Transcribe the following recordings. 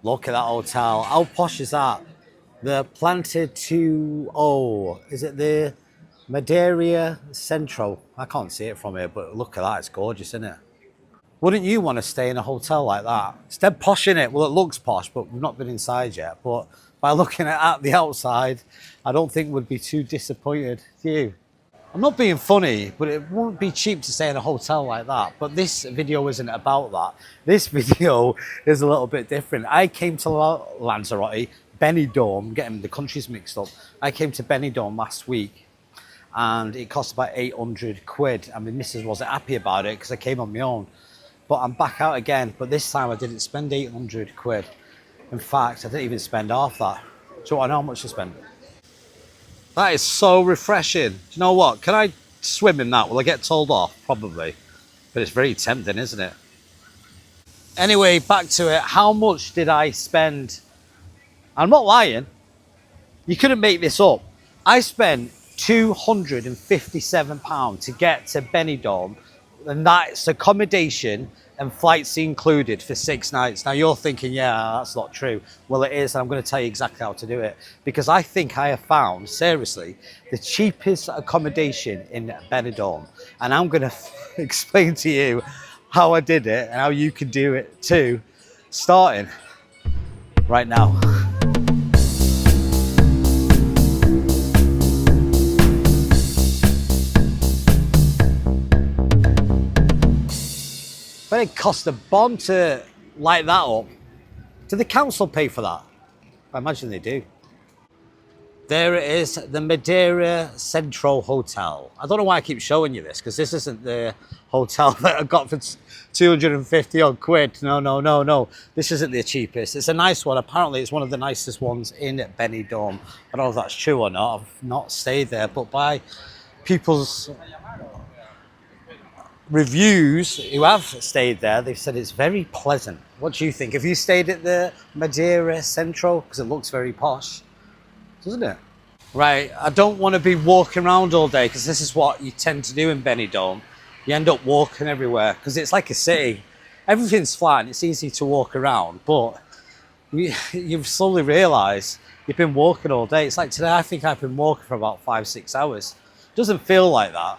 Look at that hotel. How posh is that? The Planted to, oh, is it the Madeira Central? I can't see it from here, but look at that. It's gorgeous, isn't it? Wouldn't you want to stay in a hotel like that? It's dead posh, in it. Well, it looks posh, but we've not been inside yet. But by looking at the outside, I don't think we'd be too disappointed. Do you? I'm not being funny, but it won't be cheap to stay in a hotel like that. But this video isn't about that. This video is a little bit different. I came to Lanzarote, Benidorm, getting the countries mixed up. I came to Benidorm last week and it cost about 800 quid. And my missus wasn't happy about it because I came on my own. But I'm back out again. But this time I didn't spend 800 quid. In fact, I didn't even spend half that. Do you want to know how much I spent? That is so refreshing. Do you know what? Can I swim in that? Will I get told off? Probably. But it's very tempting, isn't it? Anyway, back to it. How much did I spend? I'm not lying. You couldn't make this up. I spent £257 to get to Benidorm, and that's accommodation and flights included for 6 nights. Now you're thinking, yeah, that's not true. Well, it is, and I'm going to tell you exactly how to do it, because I think I have found, seriously, the cheapest accommodation in Benidorm, and I'm going to explain to you how I did it and how you can do it too, starting right now. But it cost a bomb to light that up. Do the council pay for that? I imagine they do. There it is, the Madeira Central Hotel. I don't know why I keep showing you this, because this isn't the hotel that I got for 250 odd quid. No. This isn't the cheapest. It's a nice one. Apparently it's one of the nicest ones in Benidorm. I don't know if that's true or not. I've not stayed there, but by people's reviews who have stayed there, they've said it's very pleasant. What do you think? Have you stayed at the Madeira Central? Because it looks very posh, doesn't it? Right, I don't want to be walking around all day, because this is what you tend to do in Benidorm. You end up walking everywhere because it's like a city. Everything's flat and it's easy to walk around, but you've slowly realised you've been walking all day. It's like today, I think I've been walking for about 5-6 hours. It doesn't feel like that,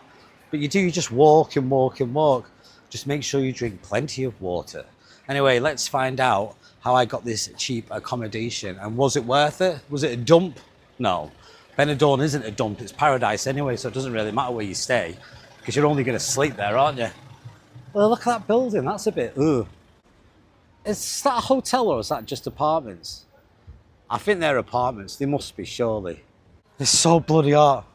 but you do, you just walk and walk and walk. Just make sure you drink plenty of water. Anyway, let's find out how I got this cheap accommodation, and was it worth it? Was it a dump? No. Benidorm isn't a dump, it's paradise anyway, so it doesn't really matter where you stay, because you're only going to sleep there, aren't you? Well, look at that building, that's a bit, ugh. Is that a hotel or is that just apartments? I think they're apartments, they must be, surely. It's so bloody hot.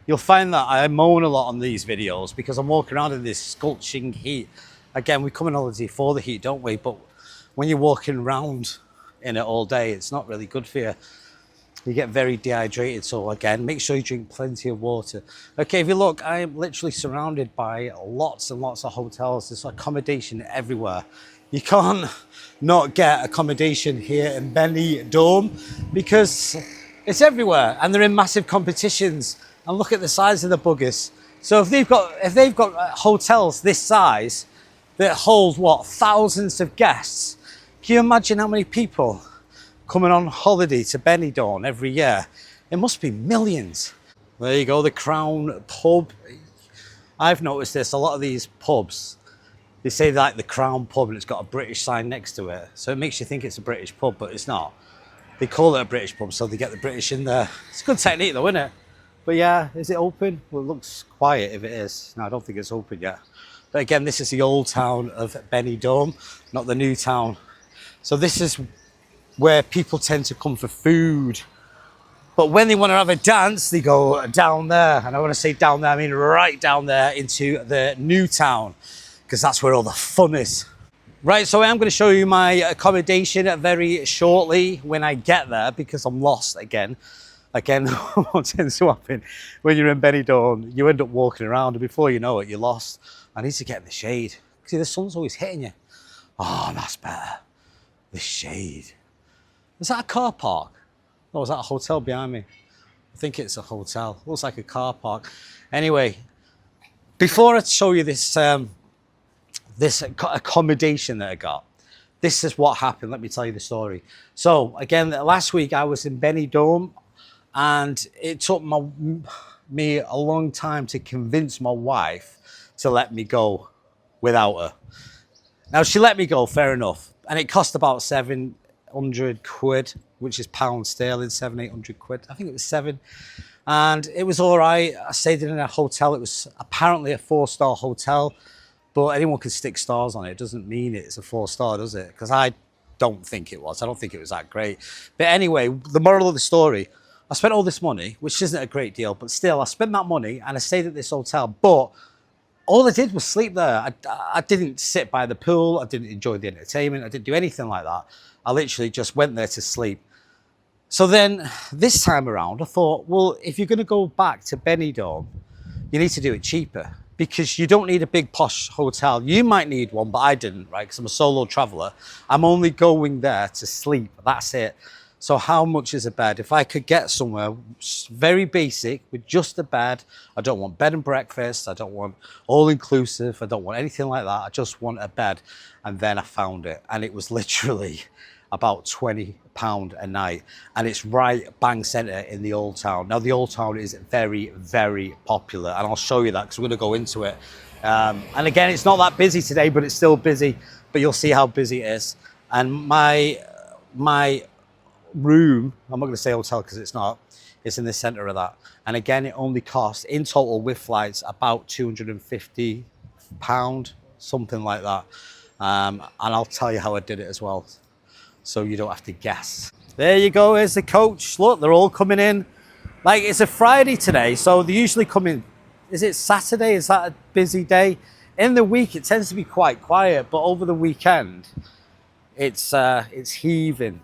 You'll find that I moan a lot on these videos because I'm walking around in this scorching heat. Again, we come on holiday for the heat, don't we? But when you're walking around in it all day, it's not really good for you. You get very dehydrated. So again, make sure you drink plenty of water. Okay, if you look, I am literally surrounded by lots and lots of hotels. There's accommodation everywhere. You can't not get accommodation here in Benidorm because it's everywhere and they're in massive competitions. And look at the size of the buggers. So if they've got hotels this size that hold what, thousands of guests, can you imagine how many people coming on holiday to Benidorm every year? It must be millions. There you go, the Crown pub. I've noticed this, a lot of these pubs, they say like the Crown pub and it's got a British sign next to it. So it makes you think it's a British pub, but it's not. They call it a British pub, so they get the British in there. It's a good technique though, isn't it? But yeah, is it open? Well, it looks quiet if it is. No, I don't think it's open yet. But again, this is the old town of Benidorm, not the new town. So this is where people tend to come for food. But when they want to have a dance, they go down there. And I want to say down there, I mean right down there into the new town, because that's where all the fun is. Right, so I'm going to show you my accommodation very shortly when I get there, because I'm lost again. Again, what tends to happen when you're in Benidorm, you end up walking around and before you know it, you're lost. I need to get in the shade. See, the sun's always hitting you. Oh, that's better. The shade. Is that a car park? Or is that a hotel behind me? I think it's a hotel. Looks like a car park. Anyway, before I show you this, this accommodation that I got, this is what happened. Let me tell you the story. So again, last week I was in Benidorm, and it took me a long time to convince my wife to let me go without her. Now she let me go, fair enough, and it cost about 700 quid, which is pound sterling, 700-800 quid. I think it was seven, and it was all right. I stayed in a hotel. It was apparently a 4-star hotel, but anyone can stick stars on it. It doesn't mean it's a 4-star, does it? Because I don't think it was. I don't think it was that great. But anyway, the moral of the story, I spent all this money, which isn't a great deal, but still, I spent that money and I stayed at this hotel. But all I did was sleep there. I didn't sit by the pool. I didn't enjoy the entertainment. I didn't do anything like that. I literally just went there to sleep. So then this time around, I thought, well, if you're going to go back to Benidorm, you need to do it cheaper, because you don't need a big posh hotel. You might need one, but I didn't, right? Because I'm a solo traveler. I'm only going there to sleep. That's it. So how much is a bed? If I could get somewhere very basic with just a bed, I don't want bed and breakfast, I don't want all inclusive, I don't want anything like that. I just want a bed. And then I found it, and it was literally about £20 a night, and it's right bang centre in the Old Town. Now the Old Town is very, very popular, and I'll show you that because we're going to go into it. And again, it's not that busy today, but it's still busy. But you'll see how busy it is. And my room, I'm not going to say hotel because it's not, it's in the centre of that. And again, it only costs in total with flights about £250, something like that. And I'll tell you how I did it as well, so you don't have to guess. There you go, here's the coach. Look, they're all coming in. Like, it's a Friday today, so they usually come in. Is it Saturday? Is that a busy day? In the week, it tends to be quite quiet, but over the weekend, it's heaving.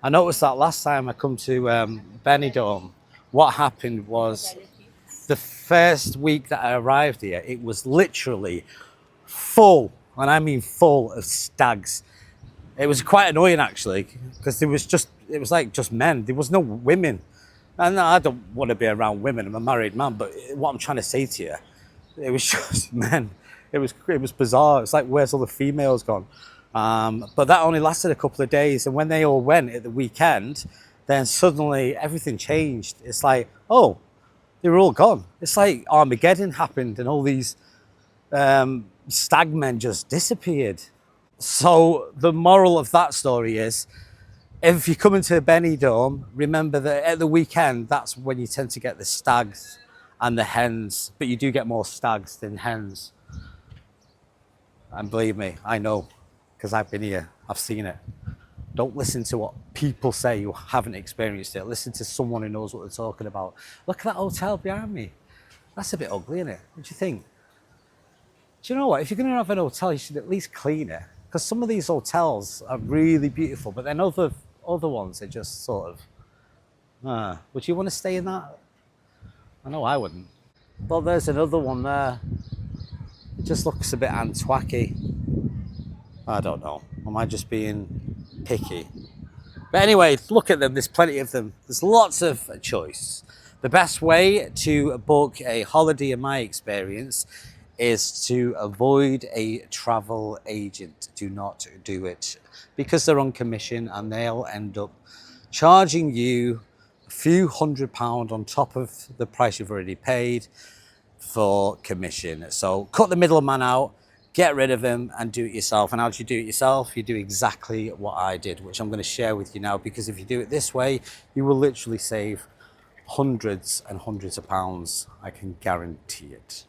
I noticed that last time I come to Benidorm, what happened was the first week that I arrived here, it was literally full, and I mean full of stags. It was quite annoying actually, because it was like just men. There was no women. And I don't want to be around women. I'm a married man, but what I'm trying to say to you, it was just men. It was bizarre. It's like, where's all the females gone? But that only lasted a couple of days, and when they all went at the weekend, then suddenly everything changed. It's like, oh, they were all gone. It's like Armageddon happened, and all these stag men just disappeared. So the moral of that story is, if you come into Benidorm, remember that at the weekend, that's when you tend to get the stags and the hens, but you do get more stags than hens. And believe me, I know, because I've been here, I've seen it. Don't listen to what people say who haven't experienced it. Listen to someone who knows what they're talking about. Look at that hotel behind me. That's a bit ugly, isn't it? What do you think? Do you know what? If you're going to have an hotel, you should at least clean it. Because some of these hotels are really beautiful, but then other ones are just sort of, would you want to stay in that? I know I wouldn't. Well, there's another one there. It just looks a bit antwacky. I don't know. Am I just being picky? But anyway, look at them. There's plenty of them. There's lots of choice. The best way to book a holiday, in my experience, is to avoid a travel agent. Do not do it, because they're on commission and they'll end up charging you a few £100 on top of the price you've already paid for commission. So cut the middleman out, get rid of him, and do it yourself. And how do you do it yourself? You do exactly what I did, which I'm going to share with you now, because if you do it this way, you will literally save hundreds and hundreds of pounds. I can guarantee it.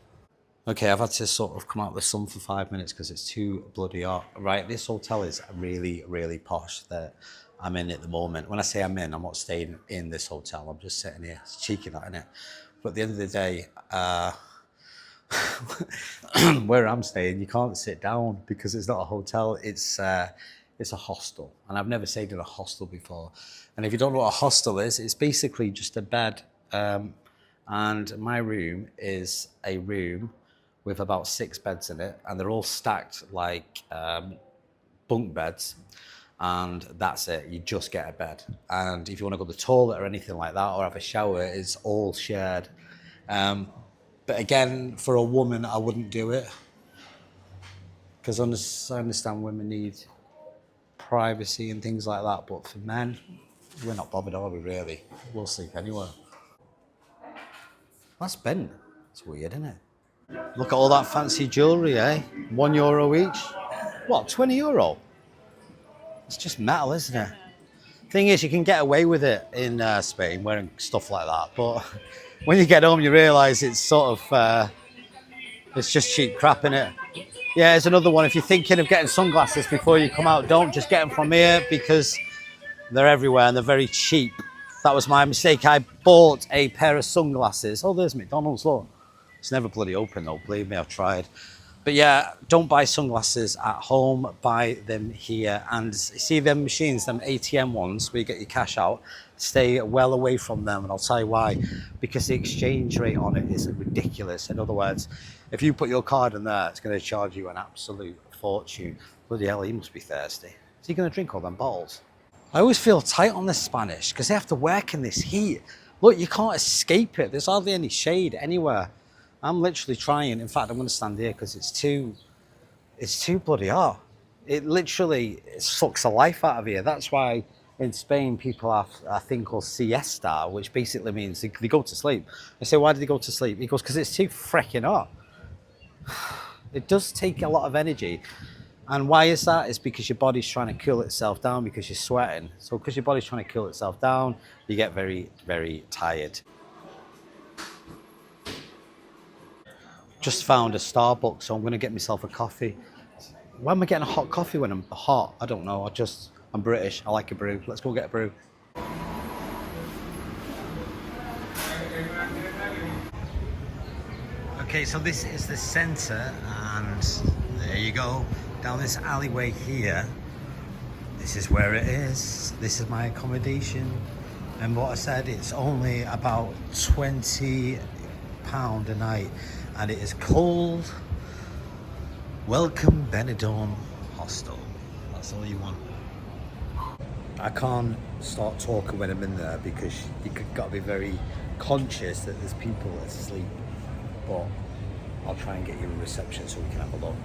Okay, I've had to sort of come out of the sun for 5 minutes because it's too bloody hot. Right, this hotel is really, really posh that I'm in at the moment. When I say I'm not staying in this hotel. I'm just sitting here. It's cheeky, that, isn't it? But at the end of the day, where I'm staying, you can't sit down because it's not a hotel. It's a hostel, and I've never stayed in a hostel before. And if you don't know what a hostel is, it's basically just a bed. And my room is a room with about 6 beds in it, and they're all stacked like bunk beds, and that's it. You just get a bed, and if you want to go to the toilet or anything like that, or have a shower, it's all shared. But again, for a woman, I wouldn't do it, because I understand women need privacy and things like that. But for men, we're not bothered, are we really? We'll sleep anywhere. That's bent. It's weird, isn't it? Look at all that fancy jewellery, eh? €1 each. What, €20? It's just metal, isn't it? Thing is, you can get away with it in Spain wearing stuff like that, but when you get home, you realise it's sort of it's just cheap crap, innit? Yeah, there's another one. If you're thinking of getting sunglasses before you come out, don't just get them from here because they're everywhere and they're very cheap. That was my mistake. I bought a pair of sunglasses. Oh, there's McDonald's, look. It's never bloody open though, believe me, I've tried. But yeah, don't buy sunglasses at home, buy them here. And see them machines, them ATM ones where you get your cash out, stay well away from them. And I'll tell you why. Because the exchange rate on it is ridiculous. In other words, if you put your card in there, it's going to charge you an absolute fortune. Bloody hell, he must be thirsty. Is he going to drink all them bottles? I always feel tight on the Spanish because they have to work in this heat. Look, you can't escape it. There's hardly any shade anywhere. I'm literally trying. In fact, I'm going to stand here because it's too bloody hot. It literally sucks the life out of you. That's why in Spain people have a thing called siesta, which basically means they go to sleep. I say, why do they go to sleep? He goes, because it's too freaking hot. It does take a lot of energy. And why is that? It's because your body's trying to cool itself down because you're sweating. So because your body's trying to cool itself down, you get very, very tired. Just found a Starbucks, so I'm going to get myself a coffee. Why am I getting a hot coffee when I'm hot? I don't know. I'm British. I like a brew. Let's go get a brew. Okay, so this is the centre, and there you go. Down this alleyway here. This is where it is. This is my accommodation. And what I said, it's only about £20 a night. And it is called Welcome Benidorm Hostel. That's all you want. I can't start talking when I'm in there because you've got to be very conscious that there's people asleep. But I'll try and get you a reception so we can have a look.